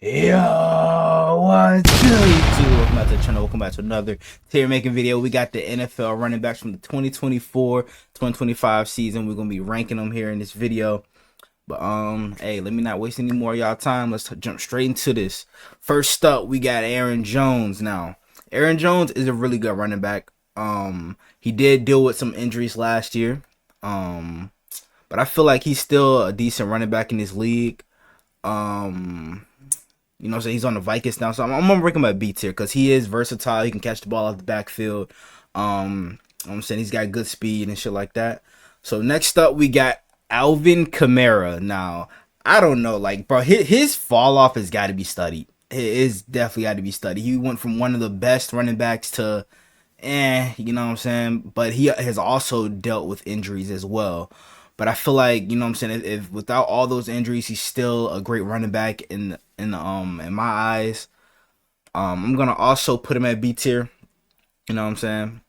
Yo, what's good, YouTube? Welcome back to the channel. Welcome back to another tier making video. We got the NFL running backs from the 2024-2025 season. We're gonna be ranking them here in this video. But hey, let me not waste any more of y'all time. Let's jump straight into this. First up, we got Aaron Jones. Now, Aaron Jones is a really good running back. He did deal with some injuries last year. But I feel like he's still a decent running back in this league. You know what I'm saying? He's on the Vikings now, so I'm gonna rank him at B tier because he is versatile. He can catch the ball off the backfield. I'm saying he's got good speed and shit like that. So next up, we got Alvin Kamara. Now, I don't know, like, bro, his fall off has got to be studied. It is definitely got to be studied. He went from one of the best running backs to, you know what I'm saying? But he has also dealt with injuries as well. But I feel like, you know what I'm saying, if without all those injuries, he's still a great running back in my eyes. I'm gonna also put him at B tier. You know what I'm saying?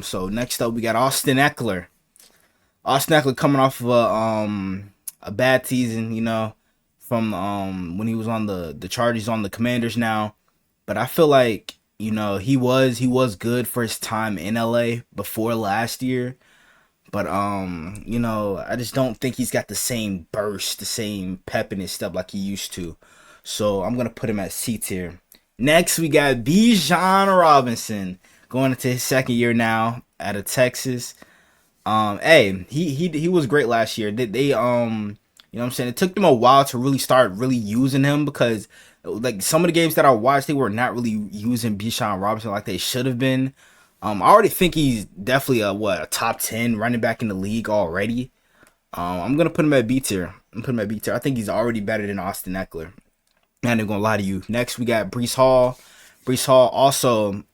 So next up we got Austin Ekeler. Austin Ekeler coming off of a bad season, you know, from when he was on the Chargers, on the Commanders now. But I feel like, you know, he was good for his time in LA before last year. But you know, I just don't think he's got the same burst, the same pep in his step like he used to. So I'm gonna put him at C tier. Next, we got Bijan Robinson going into his second year now out of Texas. Hey, he was great last year. They you know what I'm saying? It took them a while to really start really using him because like some of the games that I watched, they were not really using Bijan Robinson like they should have been. I already think he's definitely a top 10 running back in the league already. I'm gonna put him at B tier. I think he's already better than Austin Ekeler. Not even gonna lie to you. Next, we got Breece Hall. Breece Hall also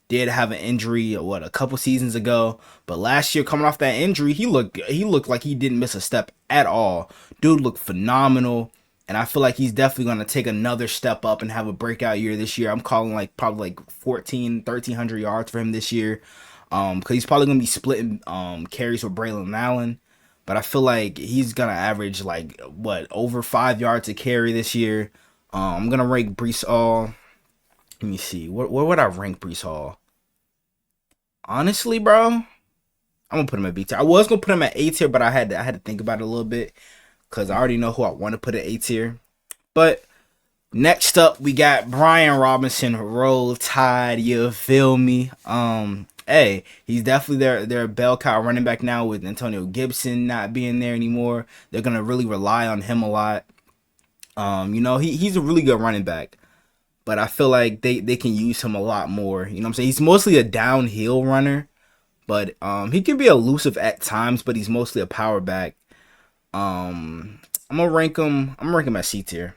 did have an injury a couple seasons ago, but last year coming off that injury, he looked like he didn't miss a step at all. Dude looked phenomenal. And I feel like he's definitely going to take another step up and have a breakout year this year. I'm calling like probably like 1,300 yards for him this year. Because he's probably going to be splitting carries with Braylon Allen. But I feel like he's going to average like, over 5 yards a carry this year. I'm going to rank Breece Hall. Let me see. Where would I rank Breece Hall? Honestly, bro, I'm going to put him at B tier. I was going to put him at A tier, but I had to think about it a little bit. Because I already know who I want to put at A tier. But next up, we got Brian Robinson. Roll Tide, you feel me? Hey, he's definitely their bell cow running back now with Antonio Gibson not being there anymore. They're going to really rely on him a lot. You know, he's a really good running back. But I feel like they can use him a lot more. You know what I'm saying? He's mostly a downhill runner. But he can be elusive at times, but he's mostly a power back. I'm gonna rank him. I'm ranking him at C tier.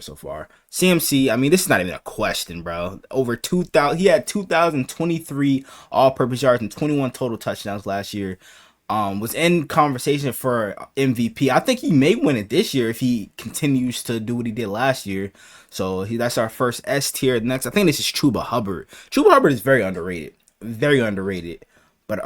So far. CMC. I mean, this is not even a question, bro. Over 2,000. He had 2,023 all-purpose yards and 21 total touchdowns last year. Was in conversation for MVP. I think he may win it this year if he continues to do what he did last year. So that's our first S tier. Next, I think this is Chuba Hubbard. Chuba Hubbard is very underrated. Very underrated. But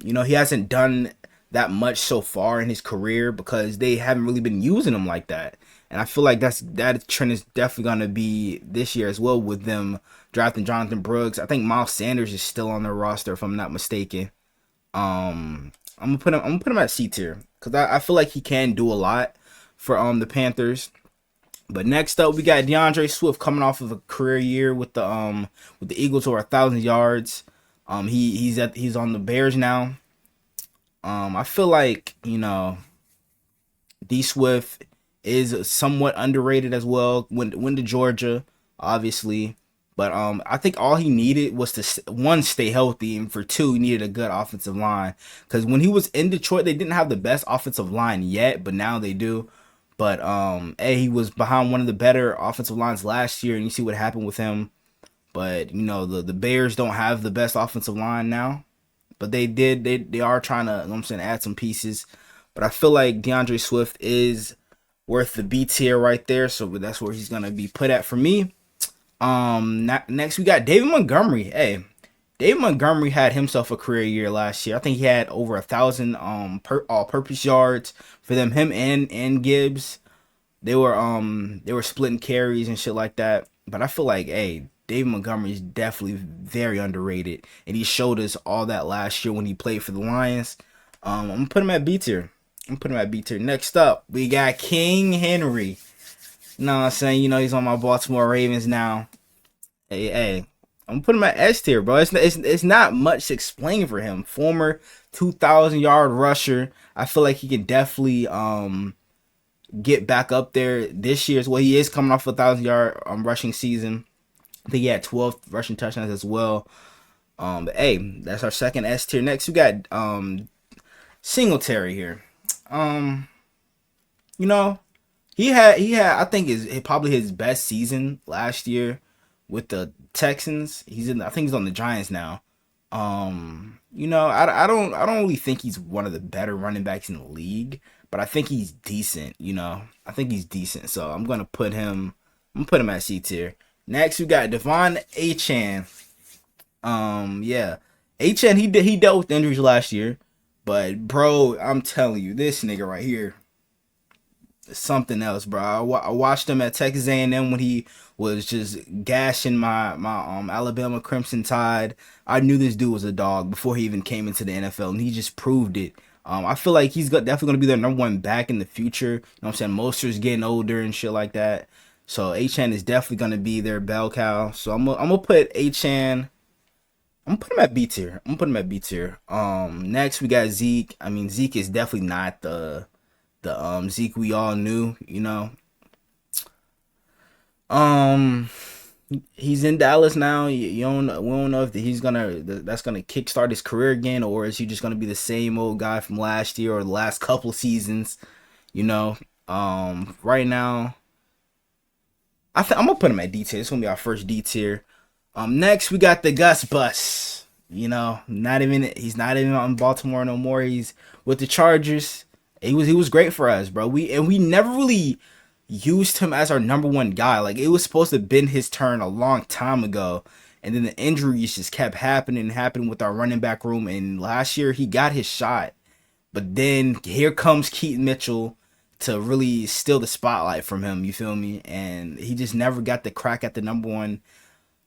you know, he hasn't done that much so far in his career because they haven't really been using him like that. And I feel like that trend is definitely gonna be this year as well with them drafting Jonathan Brooks. I think Miles Sanders is still on their roster if I'm not mistaken. I'm gonna put him at C tier because I feel like he can do a lot for the Panthers. But next up we got DeAndre Swift coming off of a career year with the Eagles over 1,000 yards. He's on the Bears now. I feel like, you know, D Swift is somewhat underrated as well. Went to Georgia, obviously, but I think all he needed was to one, stay healthy, and for two, he needed a good offensive line. Because when he was in Detroit, they didn't have the best offensive line yet, but now they do. But he was behind one of the better offensive lines last year, and you see what happened with him. But you know, the Bears don't have the best offensive line now. But they are trying to, you know what I'm saying, add some pieces. But I feel like DeAndre Swift is worth the B tier right there. So that's where he's going to be put at for me. Next we got David Montgomery. Hey, David Montgomery had himself a career year last year. I think he had over 1,000 all-purpose yards for them, him and Gibbs. they were splitting carries and shit like that. But I feel like, hey, David Montgomery is definitely very underrated, and he showed us all that last year when he played for the Lions. I'm gonna put him at B tier. I'm putting him at B tier. Next up, we got King Henry. You know what I'm saying? You know he's on my Baltimore Ravens now. Hey, I'm putting him at S tier, bro. It's not much to explain for him. Former 2,000 yard rusher. I feel like he can definitely get back up there this year as well. He is coming off a 1,000 yard rushing season. I think he had 12 rushing touchdowns as well. But hey, that's our second S tier. Next, we got Singletary here. You know, he had I think is probably his best season last year with the Texans. I think he's on the Giants now. I don't really think he's one of the better running backs in the league, but I think he's decent. I think he's decent. So I'm gonna put him at C tier. Next, we got Devon Achane. Yeah, Achane he dealt with injuries last year, but bro, I'm telling you, this nigga right here something else, bro. I watched him at Texas A&M when he was just gashing my Alabama Crimson Tide. I knew this dude was a dog before he even came into the NFL, and he just proved it. I feel like he's definitely going to be their number one back in the future. You know what I'm saying? Moster's getting older and shit like that. So Achane is definitely going to be their bell cow. So I'm gonna put Achane. I'm gonna put him at B tier. Next we got Zeke. I mean, Zeke is definitely not the Zeke we all knew, He's in Dallas now. We don't know if that's gonna kickstart his career again, or is he just gonna be the same old guy from last year or the last couple seasons, you know. Right now, I'm gonna put him at D tier. It's gonna be our first D tier. Next we got the Gus Bus. He's not even on Baltimore no more. He's with the Chargers. He was great for us, bro. We never really used him as our number one guy. Like, it was supposed to have been his turn a long time ago, and then the injuries just kept happening with our running back room. And last year he got his shot, but then here comes Keaton Mitchell to really steal the spotlight from him. You feel me? And he just never got the crack at the number one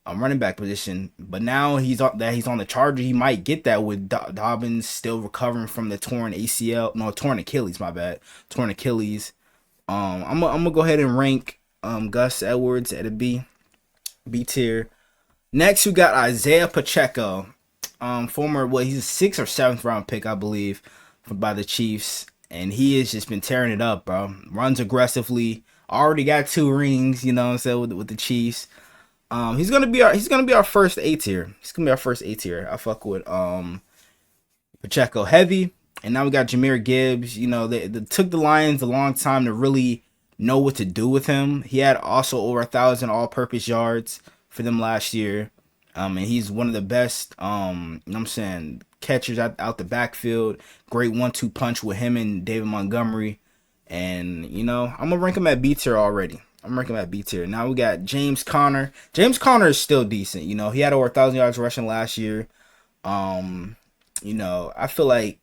running back position. But now he's on the Charger. He might get that with Dobbins still recovering from the torn ACL. No, torn Achilles. My bad. Torn Achilles. I'm gonna go ahead and rank Gus Edwards at a B tier. Next, we got Isaiah Pacheco. He's a 6th or 7th round pick, I believe, by the Chiefs, and he has just been tearing it up, bro. Runs aggressively. Already got 2 rings. You know what I'm saying, with the Chiefs. He's gonna be our first A tier. I fuck with Pacheco heavy, and now we got Jahmyr Gibbs. They took the Lions a long time to really know what to do with him. He had also over 1,000 all-purpose yards for them last year, and he's one of the best. Catchers out the backfield. Great 1-2 punch with him and David Montgomery, and I'm gonna rank him at B tier already. Now we got James Conner. James Conner is still decent. He had over 1,000 yards rushing last year. I feel like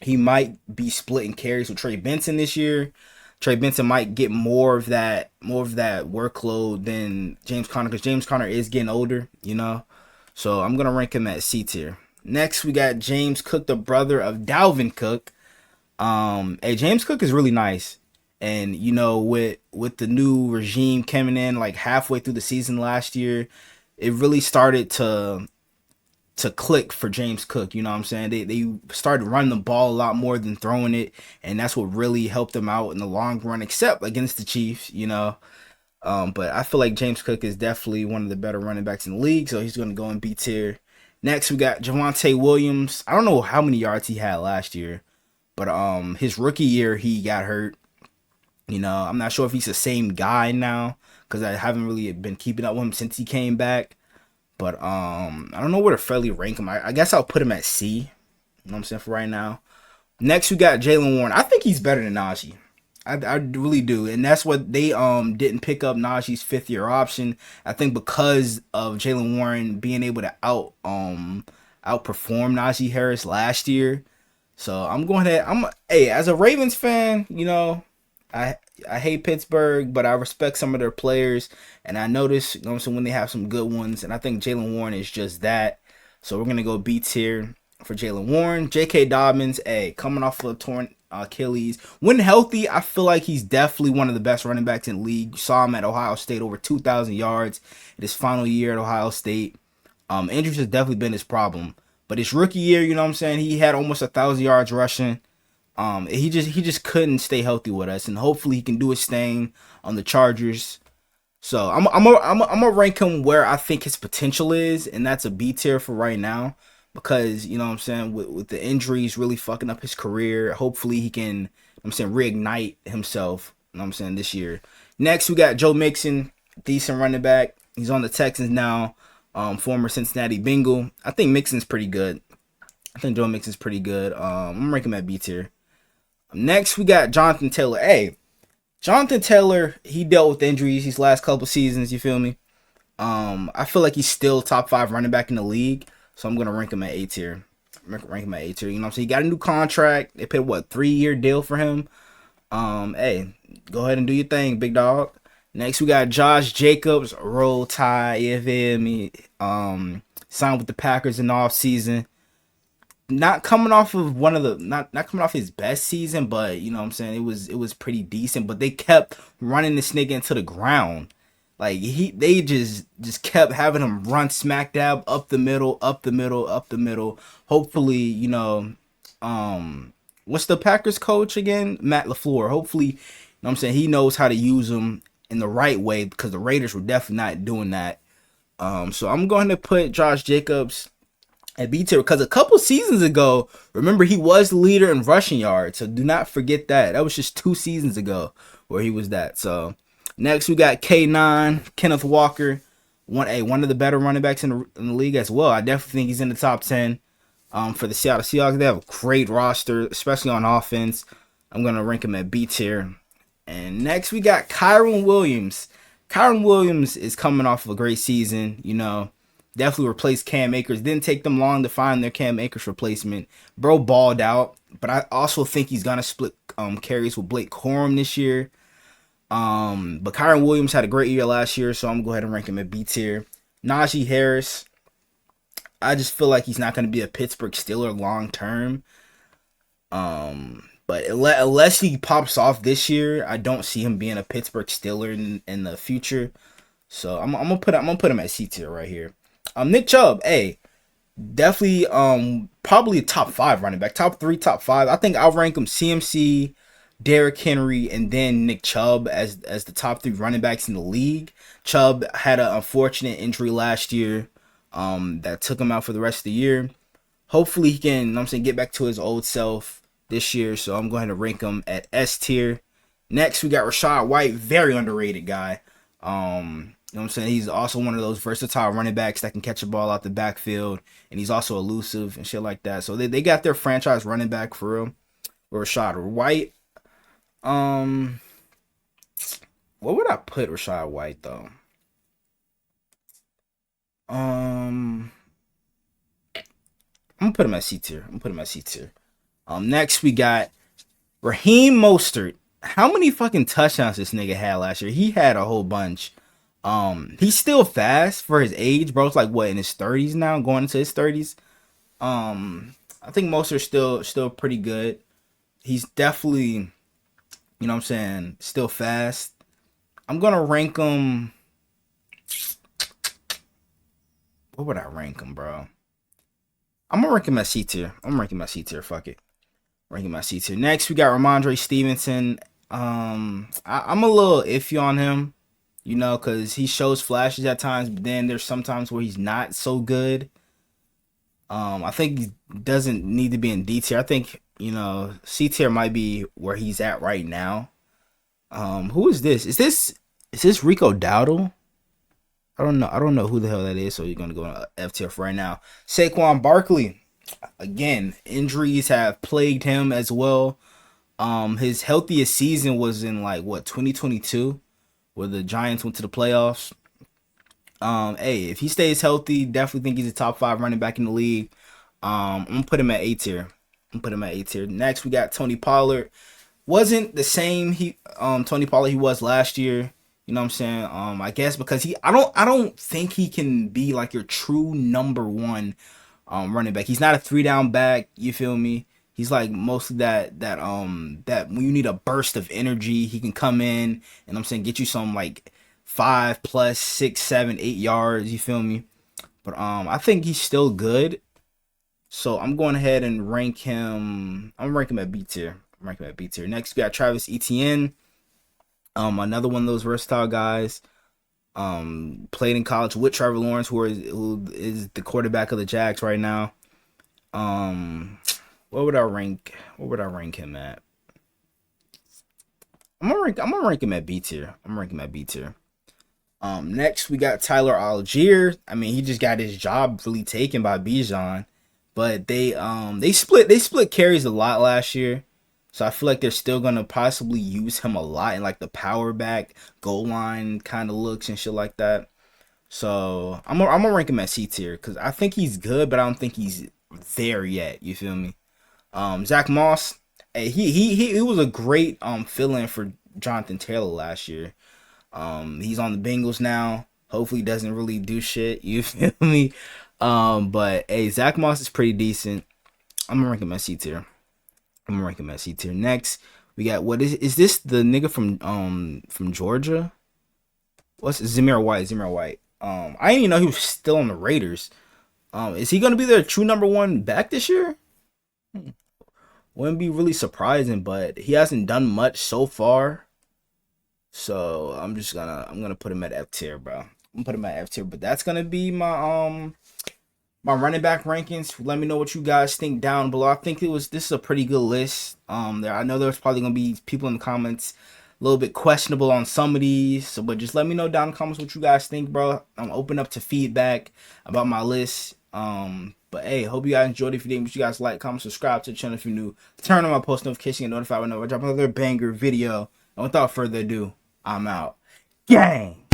he might be splitting carries with Trey Benson this year. Trey Benson might get more of that workload than James Conner, because James Conner is getting older. So I'm gonna rank him at C tier. Next we got James Cook, the brother of Dalvin Cook. James Cook is really nice. And with the new regime coming in like halfway through the season last year, it really started to click for James Cook. You know what I'm saying? They started running the ball a lot more than throwing it, and that's what really helped them out in the long run, except against the Chiefs. But I feel like James Cook is definitely one of the better running backs in the league, so he's going to go in B tier. Next, we got Javonte Williams. I don't know how many yards he had last year, but his rookie year he got hurt. I'm not sure if he's the same guy now, because I haven't really been keeping up with him since he came back. But I don't know where to fairly rank him. I guess I'll put him at C. You know what I'm saying, for right now. Next, we got Jaylen Warren. I think he's better than Najee. I really do. And that's what they didn't pick up Najee's 5th-year option. I think because of Jaylen Warren being able to outperform Najee Harris last year. So I'm going ahead. As a Ravens fan, I hate Pittsburgh, but I respect some of their players, and I notice, you know what I'm saying, when they have some good ones, and I think Jaylen Warren is just that. So we're gonna go B tier for Jaylen Warren. J.K. Dobbins, coming off of a torn Achilles. When healthy, I feel like he's definitely one of the best running backs in the league. You saw him at Ohio State, over 2,000 yards in his final year at Ohio State. Injuries has definitely been his problem. But his rookie year, you know what I'm saying, he had almost 1,000 yards rushing. He just couldn't stay healthy with us, and hopefully he can do his thing on the Chargers. So I'm gonna rank him where I think his potential is, and that's a B tier for right now, because you know what I'm saying, with the injuries really fucking up his career. Hopefully he can, you know what I'm saying, reignite himself. You know what I'm saying, this year. Next we got Joe Mixon, decent running back. He's on the Texans now. Former Cincinnati Bengal. I think Mixon's pretty good. I think Joe Mixon's pretty good. I'm gonna rank him at B tier. Next, we got Jonathan Taylor. Hey, Jonathan Taylor, he dealt with injuries these last couple seasons. You feel me? I feel like he's still top 5 running back in the league, so I'm gonna rank him at A tier. Rank him at A tier. You know what I'm saying? He got a new contract. They paid what, 3-year deal for him. Hey, go ahead and do your thing, big dog. Next, we got Josh Jacobs, Roll Tide. You feel me? Signed with the Packers in the offseason. Not coming off of one of the not coming off his best season, but you know what I'm saying, it was pretty decent. But they kept running this nigga into the ground. Like they just kept having him run smack dab up the middle, up the middle, up the middle. Hopefully, you know, what's the Packers coach again? Matt LaFleur. Hopefully, you know what I'm saying, he knows how to use them in the right way, because the Raiders were definitely not doing that. So I'm going to put Josh Jacobs at B tier, because a couple seasons ago, remember, he was the leader in rushing yards. So do not forget that. That was just 2 seasons ago where he was that. So next we got K9, Kenneth Walker, one of the better running backs in the league as well. I definitely think he's in the top 10. For the Seattle Seahawks, they have a great roster, especially on offense. I'm gonna rank him at B tier. And next we got Kyren Williams. Kyren Williams is coming off of a great season, you know. Definitely replaced Cam Akers. Didn't take them long to find their Cam Akers replacement. Bro balled out, but I also think he's gonna split carries with Blake Corum this year. But Kyren Williams had a great year last year, so I'm gonna go ahead and rank him at B tier. Najee Harris, I just feel like he's not gonna be a Pittsburgh Steeler long term. But unless he pops off this year, I don't see him being a Pittsburgh Steeler in the future. So I'm gonna put him at C tier right here. Nick Chubb, definitely probably a top 5 running back, top 3, top 5. I think I'll rank him CMC, Derrick Henry, and then Nick Chubb as the top 3 running backs in the league. Chubb had an unfortunate injury last year that took him out for the rest of the year. Hopefully he can, you know what I'm saying, get back to his old self this year. So I'm going to rank him at S tier. Next we got Rachaad White, very underrated guy. You know what I'm saying? He's also one of those versatile running backs that can catch a ball out the backfield, and he's also elusive and shit like that. So they got their franchise running back for real. Rachaad White. What would I put Rachaad White though? I'm gonna put him at C tier. Next we got Raheem Mostert. How many fucking touchdowns this nigga had last year? He had a whole bunch. He's still fast for his age, bro. It's like what, in his 30s now, going into his 30s. I think Mostert's still pretty good. He's definitely, you know what I'm saying, still fast. I'm gonna rank him. What would I rank him, bro? I'm gonna rank him at C tier. Fuck it. Rank him at C tier. Next, we got Ramondre Stevenson. I'm a little iffy on him, you know, because he shows flashes at times, but then there's sometimes where he's not so good. I think he doesn't need to be in D tier. I think, you know, C tier might be where he's at right now. Who is this? Is this Rico Dowdle? I don't know who the hell that is, so you're gonna go on F tier for right now. Saquon Barkley. Again, injuries have plagued him as well. His healthiest season was in like what, 2022, where the Giants went to the playoffs. If he stays healthy, definitely think he's a top 5 running back in the league. I'm gonna put him at A tier. Next, we got Tony Pollard. wasn't the same Tony Pollard he was last year. You know what I'm saying? I guess because I don't think he can be like your true number one running back. He's not a three down back, you feel me? He's like mostly that when you need a burst of energy, he can come in and I'm saying get you some like 5 plus 6, 7, 8 yards, you feel me? But I think he's still good. So I'm going ahead and rank him. I'm ranking him at B tier. I'm ranking him at B tier. Next we got Travis Etienne. Another one of those versatile guys. Played in college with Trevor Lawrence, who is the quarterback of the Jags right now. What would I rank? What would I rank him at? I'm gonna rank him at B tier. I'm ranking him at B tier. Next we got Tyler Algier. I mean, he just got his job really taken by Bijan, but they split carries a lot last year. So I feel like they're still gonna possibly use him a lot in like the power back, goal line kind of looks and shit like that. So I'm gonna rank him at C tier because I think he's good, but I don't think he's there yet. You feel me? Zach Moss, hey, he was a great fill-in for Jonathan Taylor last year. He's on the Bengals now. Hopefully, he doesn't really do shit. You feel me? But hey, Zach Moss is pretty decent. I'm gonna rank him at C tier. I'm gonna rank him at C tier. Next, we got what is this the nigga from Georgia? What's Zamir White? Zamir White. I didn't even know he was still on the Raiders. Is he gonna be their true number one back this year? Wouldn't be really surprising, but he hasn't done much so far. So I'm gonna put him at F tier, bro. I'm gonna put him at F tier, but that's gonna be my running back rankings. Let me know what you guys think down below. I think this is a pretty good list. I know there's probably gonna be people in the comments a little bit questionable on some of these. So but just let me know down in the comments what you guys think, bro. I'm open up to feedback about my list. But hey, hope you guys enjoyed. If you did, make sure you guys like, comment, subscribe to the channel if you're new. Turn on my post notification and notify whenever I drop another banger video. And without further ado, I'm out. Gang!